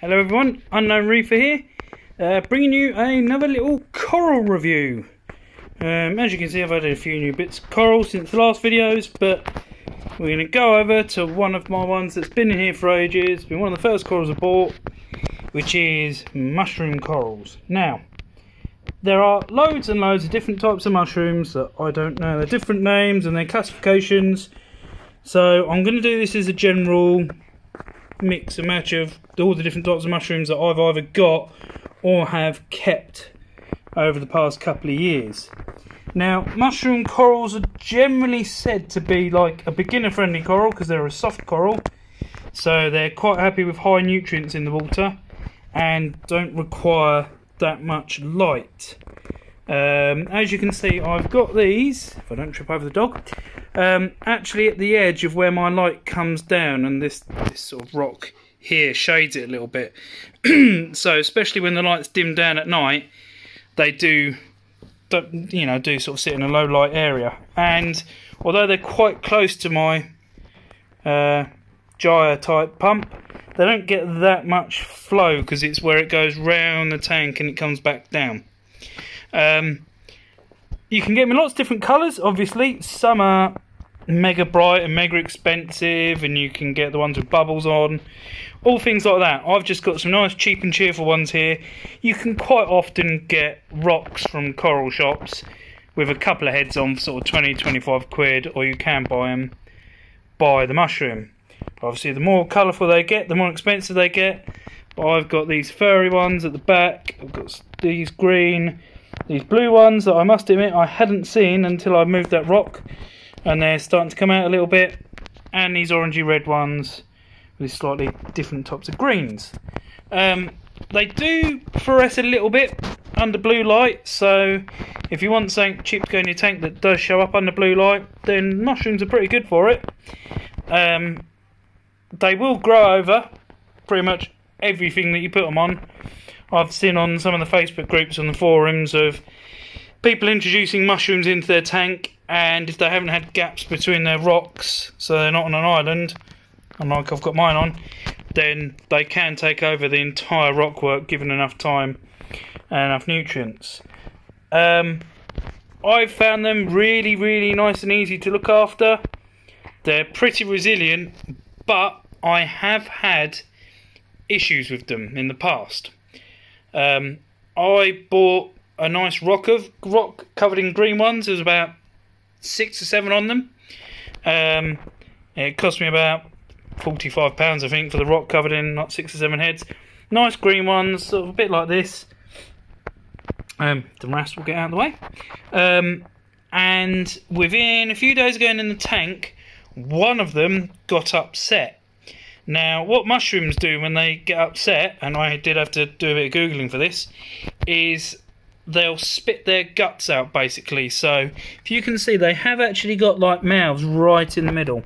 Hello everyone, Unknown Reefer here, bringing you another little coral review. As you can see, I've added a few new bits of coral since the last videos, but we're going to go over to one of my ones that's been in here for ages, been one of the first corals I bought, which is mushroom corals. Now, there are loads and loads of different types of mushrooms that I don't know their different names and their classifications, so I'm going to do this as a general mix and match of all the different types of mushrooms that I've either got or have kept over the past couple of years. Now, mushroom corals are generally said to be like a beginner friendly coral because they're a soft coral, so they're quite happy with high nutrients in the water and don't require that much light. As you can see, I've got these, if I don't trip over the dog, actually at the edge of where my light comes down, and this sort of rock here shades it a little bit. So especially when the light's dimmed down at night, they do sort of sit in a low light area. And although they're quite close to my gyre type pump, they don't get that much flow because it's where it goes round the tank and it comes back down. You can get them in lots of different colours, obviously. Some are mega bright and mega expensive, and you can get the ones with bubbles on, all things like that. I've just got some nice cheap and cheerful ones here. You can quite often get rocks from coral shops with a couple of heads on for sort of 20-25 quid, or you can buy them by the mushroom. Obviously the more colourful they get, the more expensive they get. But I've got these furry ones at the back, I've got these green, these blue ones that I must admit I hadn't seen until I moved that rock, and they're starting to come out a little bit, and these orangey red ones with slightly different types of greens. They do fluoresce a little bit under blue light, so if you want something cheap to go in your tank that does show up under blue light, then mushrooms are pretty good for it. They will grow over pretty much everything that you put them on. I've seen on some of the Facebook groups on the forums of people introducing mushrooms into their tank, and if they haven't had gaps between their rocks, so they're not on an island, unlike I've got mine on, then they can take over the entire rockwork given enough time and enough nutrients. I've found them really, really nice and easy to look after. They're pretty resilient, but I have had issues with them in the past. I bought a nice rock covered in green ones. There was about 6 or 7 on them. It cost me about £45, I think, for the rock covered in like 6 or 7 heads. Nice green ones, sort of a bit like this. The rest will get out of the way. And within a few days of going in the tank, one of them got upset. Now, what mushrooms do when they get upset, and I did have to do a bit of Googling for this, is they'll spit their guts out, basically. So, if you can see, they have actually got, like, mouths right in the middle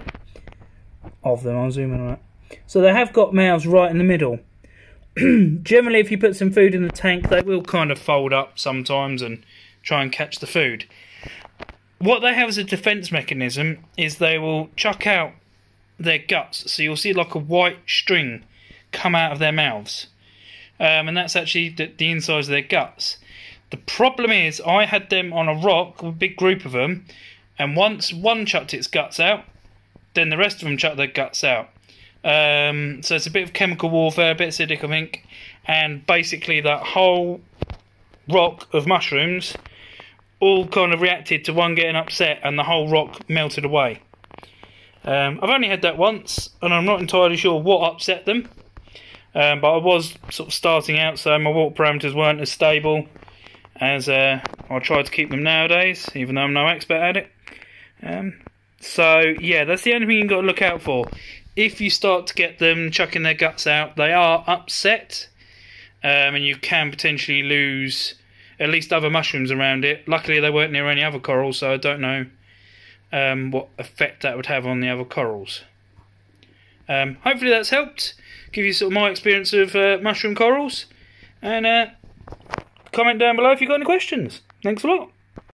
of them. I'll zoom in on that. So, they have got mouths right in the middle. Generally, if you put some food in the tank, they will kind of fold up sometimes and try and catch the food. What they have as a defence mechanism is they will chuck out their guts, so you'll see like a white string come out of their mouths, and that's actually the insides of their guts. The problem is I had them on a rock, a big group of them, and once one chucked its guts out, then the rest of them chucked their guts out. So it's a bit of chemical warfare, a bit acidic, I think, and basically that whole rock of mushrooms all kind of reacted to one getting upset, and the whole rock melted away. I've only had that once, and I'm not entirely sure what upset them, but I was sort of starting out, so my water parameters weren't as stable as I try to keep them nowadays, even though I'm no expert at it. So yeah, that's the only thing you've got to look out for. If you start to get them chucking their guts out, they are upset, and you can potentially lose at least other mushrooms around it. Luckily they weren't near any other corals, so I don't know what effect that would have on the other corals. Hopefully that's helped give you sort of my experience of mushroom corals, and comment down below if you've got any questions. Thanks a lot.